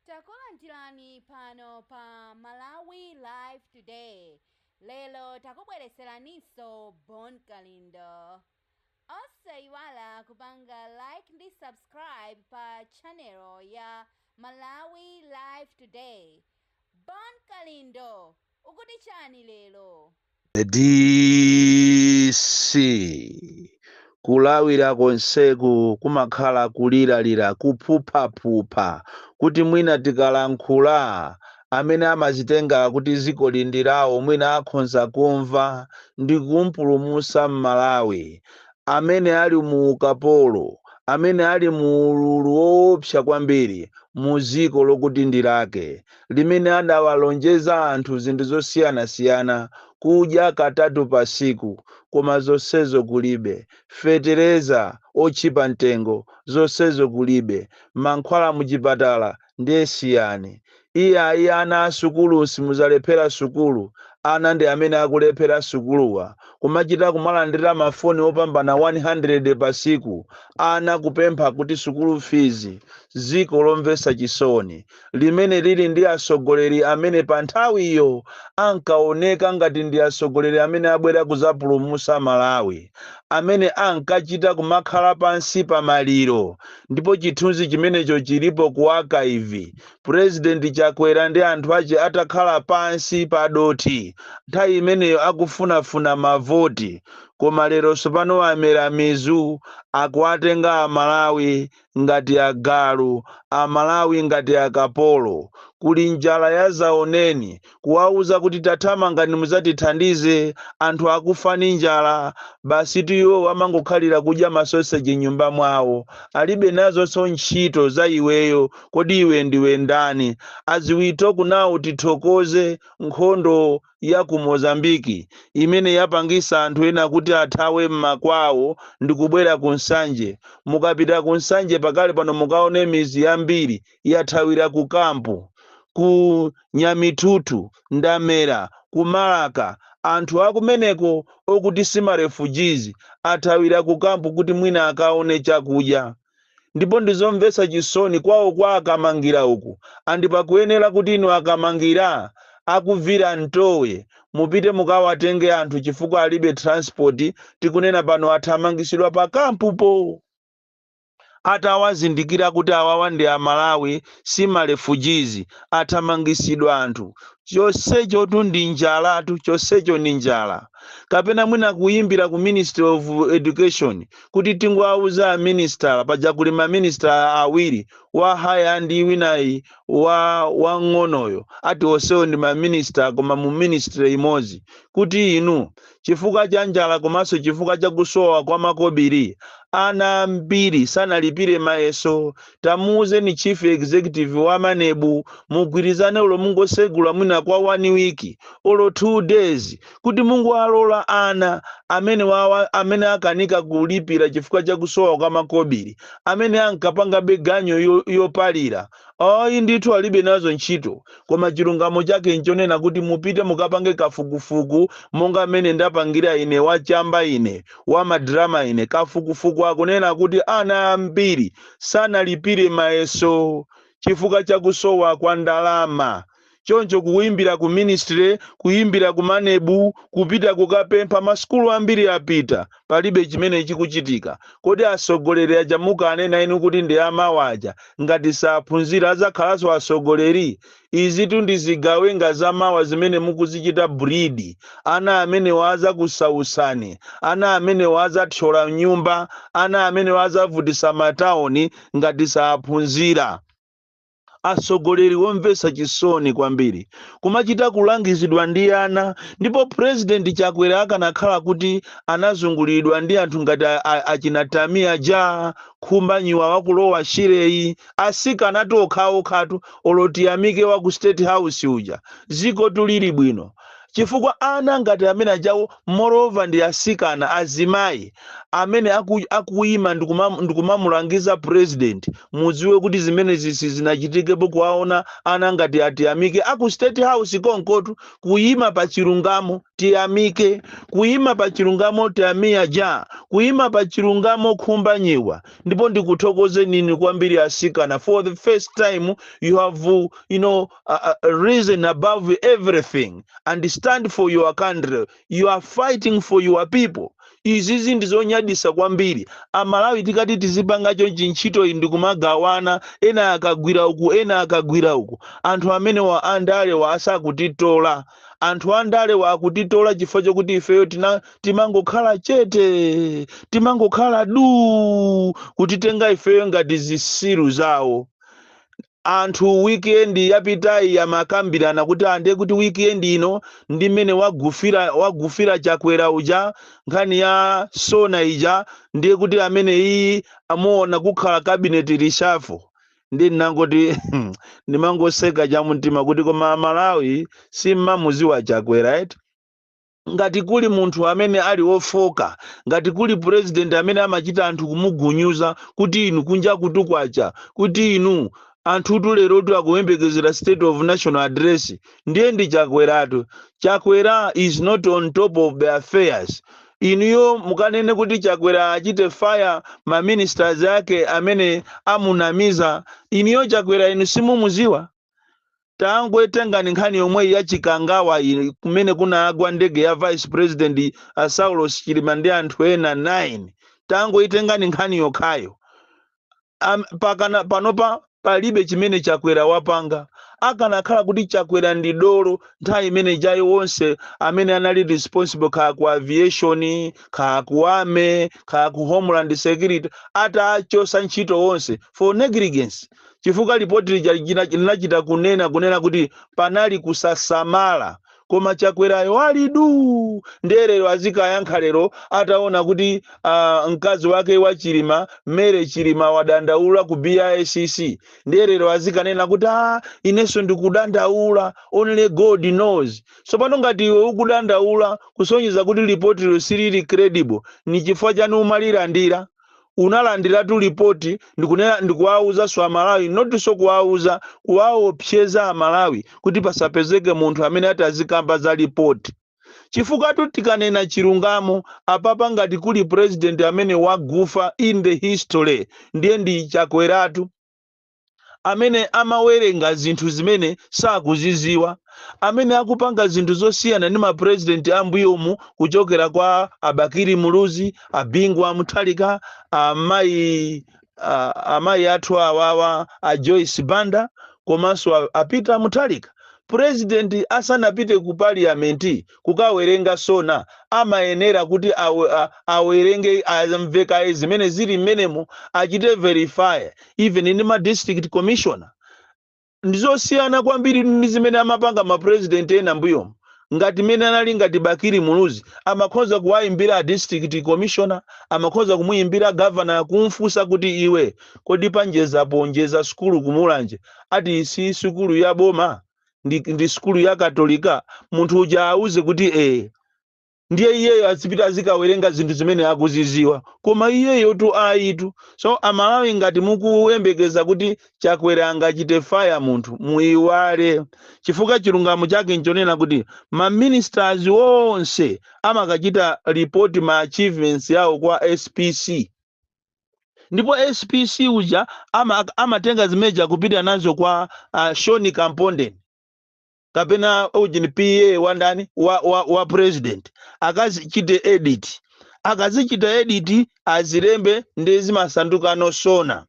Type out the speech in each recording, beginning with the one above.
Takulandirani pano pa Malawi Live Today. Lelo takubwereseraninso Bon Kalindo. Osayiwala kupanga like ndi subscribe pa channel ya Malawi Live Today. Bon Kalindo, ukuti chani lelo? DC kulawira konseku kumakhala kuliralira kuphuphaphupha kuti mwina tikalankhula amene amazitenga kuti ziko lindirawo mwina akhonza kumva ndi kumpulumusa m'Malawi amene ali mu ukapolo amene ali mu ululu woopsa kwambiri mu ziko lokuti ndilake limene adawalonjeza anthu zinthu zosiyanasiyana kudya katatu pa siku koma zonsezo kulibe, fetereza otchipa mtengo zonsezo kulibe, mankhwala muchipatala ndiye siyani. Iye ana asukulu simuzalephera sukulu, ana ndi amene akulephera sukuluwa kumachita kumalandira mafoni opambana 100 pa siku, ana kupempha kuti sukulu fees. Ziko lomvesa chisoni limene lili ndi asogoleri amene pa nthawi iyo ankaoneka ngati ndi asogoleri amene abwera kuzapulumusa Malawi, amene ankachita kumakhala pansi pa maliro, ndipo chithunzi chimenecho chilipo ku archive. President Chakwera ndi anthu ache atakhala pansi pa doti nthawi imeneyo akufunafuna mavoti, koma lero sopano amera mizu akuatenga Amalawi ngati agalu, Amalawi ngati akapolo. Kuli njala ya zaoneni kuwauza kuti tathamanga muzatithandize, anthu akufa ndi njala, basi iwo amangokhalira kudya masoseji nyumba mwawo, alibe nazonso ntchito za iweyo. Kodi iwe ndiwe ndani? Aziwito kunawo tithokoze nkhondo ya ku Mozambiki imene yapangisa anthu ena kuti athawe m'makwawo ndi kubwera ku nsanje. Mukapita ku nsanje pakale pano mukaone mizi yambiri yathawira ku kampu, ku Nyamitutu, Ndamera, ku Malaka. Anthu akumeneko okuti sima refugees athawira ku kampu kuti mwina akaone chakudya. Ndipo ndizomvesa chisoni kwawo kwa akamangira uku andipakuyenera kuti inu akamangira akuvira ntowe mupite mukawatenge anthu chifukwa alibe transport. Tikunena pano athamangisidwa pa kampupo, atawazindikira kuti awawa ndi Amalawi sima refugees, athamangisidwa anthu. Chonsecho ndi njalatu, chonsecho ndi njala. Kapena mwina kuyimbira ku Ministry of Education kuti tingwauza minister paja kuli ma minister awiri, wa haya ndi winayi wa ng'onoyo, ati onsewo ndi ma minister koma mu ministry imodzi, kuti inu chifukwa cha njala komanso chifukwa cha kusowa kwa makobiri ana ambiri sanalipire mayeso. Tamuuze ni chief executive wa Manebu mugwirizane ulo mungosegula mwina kwa 1 week olo 2 days kuti Mungu alola ana amene akanika kulipira chifukwa cha kusowa kwa makobiri, amene ankapanga beganyo yopalira. Oyi ndithu alibe nazo ntchito, koma chilungamo chake nchonena kuti mupite mukapange kafukufuku monga amene ndapangira ine wachamba ine wa madrama ine. Kafukufuku akunena kuti ana ambiri sanalipire mayeso chifukwa cha kusowa kwa ndalama. Choncho kuyimbira ku ministry, kuyimbira ku Manebu, kupita kukapempha, masukulu ambiri apita, palibe chimene chikuchitika. Kodi asogoleri aja mukanena inu kuti ndi amawaja ngati saphunzira azakhalanso asogoleri? Izi tundizigawe ngazamawa zimene mukuzichita breed. Ana amene waza kusausani, ana amene waza thyola nyumba, ana amene waza vutisa mataoni ngati saphunzira. Asogoleri womvesa chisoni kwambiri kumachita kulangizidwa ndi ana. Ndipo President Chakwera akanakhala kuti anazungulidwa ndi anthu ngati achinatamiya ja khumbanyiwa wakulowa Shireyi, asika anatokhawo khatu oloti amike wa ku State House uja, ziko tulili bwino. chifukwa ana ngati amene ajawo moreover ndi asikana azimayi amene akuyima ndikumamulangiza president, mudziwe kuti zimenezi sizinachitikepo kuwaona ana ngati atiyamike aku State House konkotu, kuyima pa chilungamo tiyamike, kuyima pa chilungamo tiyamiya ja, kuyima pa chilungamo khumbanyiwa. Ndipo ndikuthokoze nini kwambiri asikana, for the first time you have risen above everything and stand for your country, you are fighting for your people. Izizi ndizonyadisa kwambiri. Amalawi tikati tizipanga chonchi ntchito iyi ndikumagawana, ena akagwira uku ena akagwira uku. Anthu amene wa andale wa asakutitola, anthu andale wa akutitola chifukwa chokuti ifeyo timangokhala chete, timangokhala du kutitenga ifeyo ngati zisiru zawo. Anthu weekend yapitayi yamakambirana kuti ande kuti weekend ino ndi mmene wagufira Chakwera uja, nkhani ya sona ija, ndiye kuti amene iyi amuona kukhala cabinet reshuffle. Ndi nangoti ndimangoseka cha mtima kuti koma Malawi si mamuzi wa Chakwera right? Ngati kuli munthu amene ali wofoka, ngati kuli president amene amachita anthu kumugunyuza kuti inu kunja kutukwacha, kuti inu anthu lero akuyembekezera state of national address, ndiye ndi Chakweratu. Chakwera is not on top of the affairs. Inuyo mukanene kuti Chakwera achite fire ma ministers yake amene amunamiza, inuyo Chakwera inu simumuziwa. Tangotengani nkhani yomwe ya Chikangawa kumene kunagwa ndege ya vice president Saulos Chilima ndi anthu ena 9. Tangoitengani nkhani yokhayo. Panopa palibe chimene Chakwera wapanga. Akanakhala kuti Chakwera ndi dolo nthawi imene ijayo wonse amene anali responsible kha ku aviation, kha ku army, kha ku homeland security atachosa ntchito wonse for negligence. Chifukwa ripoti linachita kunena kuti panali kusasamala, koma Chakwerayo ali du nderero azikayankha lero ataona kuti mkazi wake wa Chilima, Mere Chilima wadandaula ku BICC. Nderero azikanena kuti ineso ndikudandaula, only God knows. So pano ngati iwe ukudandaula kusonyeza kuti ripoti lo silili credible, ni chifukwa chani umalilandira? Unalandira tu ripoti ndikuwauza swa Malawi, not so kuwauza kuwaopseza Malawi kuti pasapezeke munthu amene atazikamba za ripoti. Chifukwa tu tikanena chilungamo apapa ngati kuli president amene wagufa in the history, ndiye ndi Chakweratu, amene amawerenga zinthu zimene sakuziziwa, amene akupanga zinthu zosiyana ndi ma president ambuyomu, kuchokera kwa Abakiri Muluzi, Abingwa Muthalika, amayi athu awawa a Joyce Banda, komanso a Peter Muthalika. President asanapite ku parliament kukawerenga sona, amayenera kuti awerenge amveka zimene zili mmenemo, achite verify even in ma district commissioner. Ndizosiyana kwambiri ndi zimene amapanga ma president ena mbuyo. Ngati mene anali ngati Bakiri Muluzi amakhoza kuwayimbira district commissioner, amakhoza kumuyimbira governor kumfusa kuti iwe kodi panjezapo njeza skulu kumulanje, ati si skulu ya boma ndi skulu ya Katolika. Munthu uja auze kuti ndiye iyeyo azipita azikawerenga zinthu zimene akuziziwa, koma iyeyo tu aitu. So Amalawi ngati mukuyembekeza kuti Chakwera angachite fire munthu, muiwale. Chifukwa chilungamo chake nchonena kuti ma ministers wonse amakachita report ma achievements yawo kwa SPC. Ndipo SPC uja amatenga zimeja kupita nazo kwa Shoni Kamponde, kapena ujini PA wandani wa president. Akazichite edit. Akazichita edit azilembe ndezi masanduka no sona.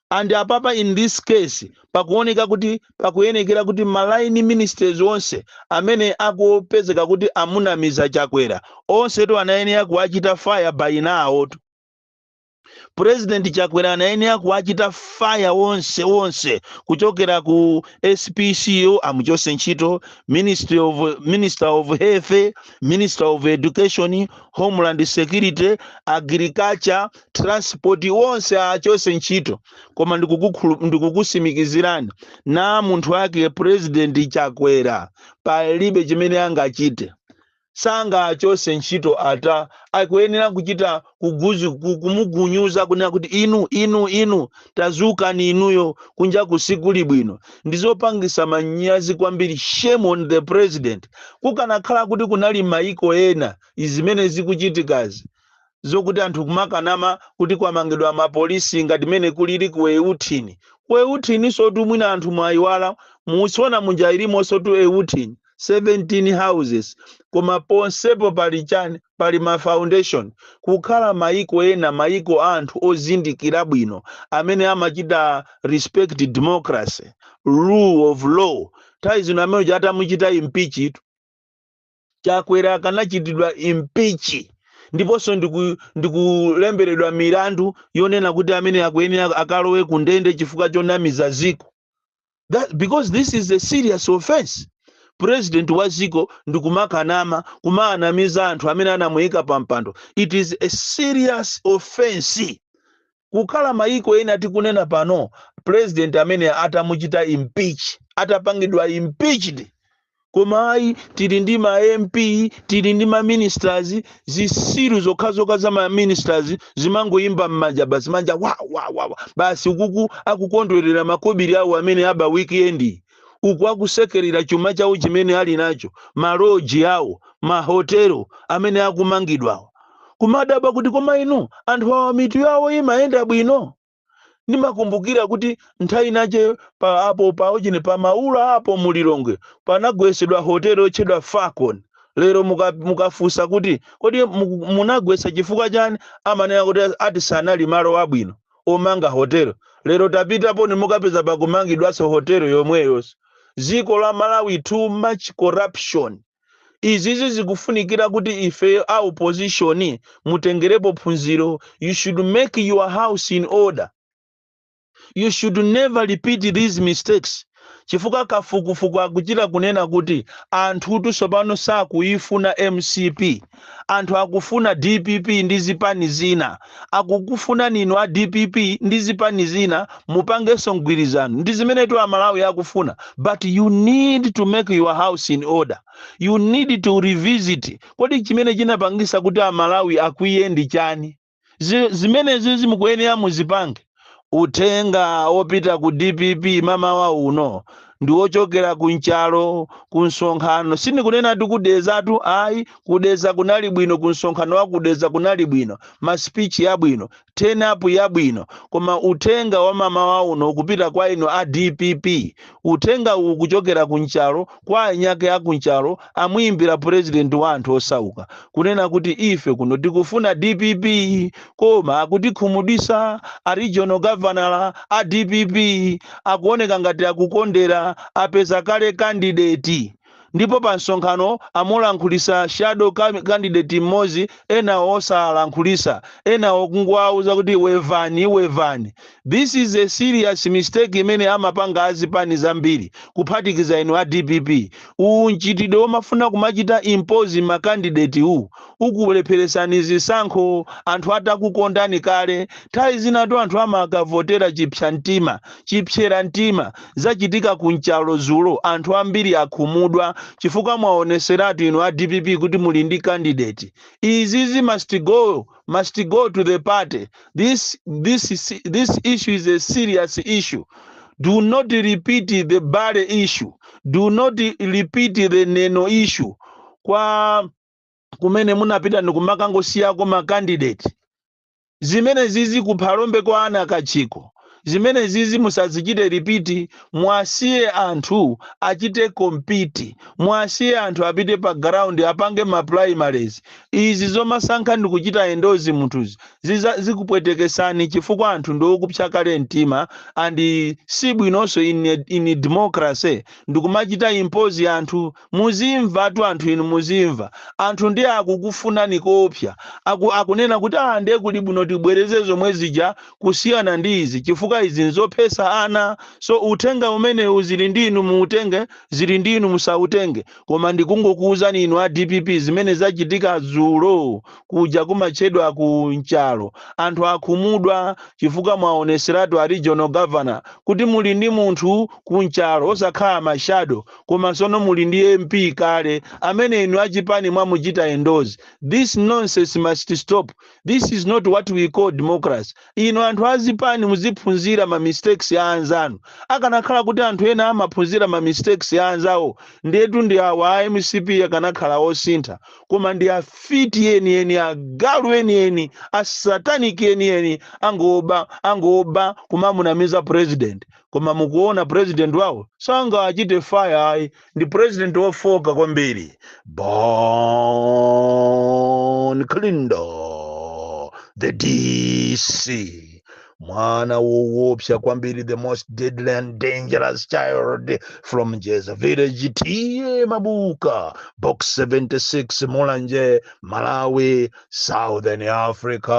And apapa in this case pakuyenekera kuti malaini ministers onse amene akupezeka kuti amunamiza Chakwera onse to anayenera kuachita fire by now. President Chakwera anayenera kuachita fire wonse kuchokera ku SPCO amuchose ntchito, Minister of Health, Minister of Education, Homeland Security, Agriculture, Transport wonse achose ntchito. Koma ndikukusimikizirani na munthu wake President Chakwera palibe chimene angachite. Sanga achose ntchito ata akuyenera kuchita kumugunyuza kunena kuti inu tazuka ni inuyo kunja kusikuli bwino. Ndizopangisa manyazi kwambiri. Shame on the president. Kukanakhala kuti kunali maiko ena izimene zikuchitikazi zokuti anthu kumakanama kuti kwamangidwa amapolisi ngati mene kulili ku Eutini sotu mwina anthu mwayiwala musona munja ilimo sotu Eutini 17 houses koma ponsepo pali chani pali ma foundation. Kukhala maiko ena maiko anthu ozindikira bwino amene amachita respect democracy, rule of law. Taizino amene chata muchita impeach Chakwera kanachitidwa impeach ndiponso ndikulemberedwa milandu yonena kuti amene akuyenera akalowe ku ndende chifukwa chonamiza ziko. Because this is a serious offense. President wa ziko ndikumakanama kumaanamiza anthu amene anamuyika pampando. It is a serious offense. Kukhala maiko ena tikunena pano president amene atamuchita impeach atapangidwa impeached. Koma ayi tili ndi ma MP, tili ndi ma ministers, zisiru zokhazoka za ma ministers zimangoyimba mmanja basi manja wa basi ukuku akukondwerera makobiri awo amene aba weekend. Uku akusekerera chuma chawo chimene ali nacho, maloji awo, mahotelo amene akumangidwawo. Kumadaba kuti koma inu anthu awa mitu yawo imayenda bwino. Ndimakumbukira kuti nthawi nache pa apo paojine pa maula apo mulilongwe panagwesedwa hotelo chedwa Falcon. Lero mukafusa kuti kodi munagwesa chifukwa chani, amanena kuti ati sanali malo abwino omanga hotelo. Lero tapita poni mukapeza pakumangidwaso hotelo yomweyo. Ziko la Malawi too much corruption. Izizi zikufunikira kuti ife our opposition mutengerepo phunziro. You should make your house in order. You should never repeat these mistakes. Chifuka kafukufuku akuchira kunena kuti anthu tusopano sakuifuna MCP. Anthu akufuna DPP ndi zipani zina. Akukufuna nino a DPP ndi zipani zina mupangeso mgwirizano. Ndi zimene tu Malawi akufuna. But you need to make your house in order. You need to revisit. Kodi chimene chinapangisa kuti Malawi akuyendi chani? Zimene zizi mukuyenera muzipange. Utenga opita ku DPP mama wa uno ndiwochokera kunchalo kunsonkhano. Sini kunena tikudeza tu ayi kudeza kunali bwino, kunsonkhano wa kudeza kunali bwino, ma speech ya bwino, turn up ya bwino. Koma utenga wa mama wa uno kupita kwa ino a DPP, utenga ukuchokera kunchalo kwa nyake ya kunchalo amuimbira president wa anthu osauka kunena kuti ife kuno tikufuna DPP koma akutikhumudisa a regional governor a DPP akuoneka ngati akukondera apeza kale candidate. Ndipo pa nsonkhano amulankhulisa shadow candidate mmozi, ena osalankhulisa, ena okungwauza kuti wevani. This is a serious mistake imene amapanga azipani zambiri kuphatikiza ino a DPP. Unchitidwe omafuna kumachita impose ma candidate ukulepheresani zisankho anthu atakukondani kale. Nthawi zinatu anthu amakavotera chipsera mtima zachitika kunchalo zulo anthu ambiri akhumudwa chifukwa mwaoneseratu ino a DPP kuti muli ndi candidate. Izizi must go to the party. This issue is a serious issue. Do not repeat the Bale issue. Do not repeat the Neno issue. Kwa kumene munapita ndikumaka ngosiyako ma candidate. Zimene zizi kuphalombe kwa ana kachiko. zimene zizi musazichite repeat, mwasiye anthu achite compete, mwasiye anthu apite pa ground apange ma primaries. Izi zomasankha ndi kuchita endozi munthuzi zikupwetekesani chifukwa anthu ndokupsa kale mtima, and si bwinonso in democracy ndikumachita impose anthu. Muzimva tu anthu inu muzimva, anthu ndi akukufunani kopsa, akunena kuti ndiye kuli bwino tibwereze zomwe zija kusiyana ndi izi chifukwa izi nzophetsa ana. So utenga umene uzili ndinu muutenge, zili ndinu musautenge. Koma ndikungokuwuzani inu a DPP zimene zachitika dzulo kuja kumachedwa ku nchalo, anthu akhumudwa chifukwa mwaoneseratu a regional governor kuti muli ndi munthu ku nchalo osakhala mashado, koma sono muli ndi MP kale amene inu achipani mwamuchita endozi. This nonsense must stop. This is not what we call democracy. Ino anthu azipani muziphunzira ma mistakes ya anzanu. Akanakhala kuti anthu ena amaphunzira ma mistakes ya anzawo, ndetu ndi awa MCP akanakhala osintha. Koma ndi afiti eni agalu eni a satanic eni angoba kumamunamiza president. Koma mukuona president wawo sanga achite fire, ndi president wofoka kwambiri. Bon Klindo, the DC, mwana woopsa kwambiri, the most deadly and dangerous child from Jeza Village, T.A. Mabuka, Box 76, Mulanje, Malawi, Southern Africa.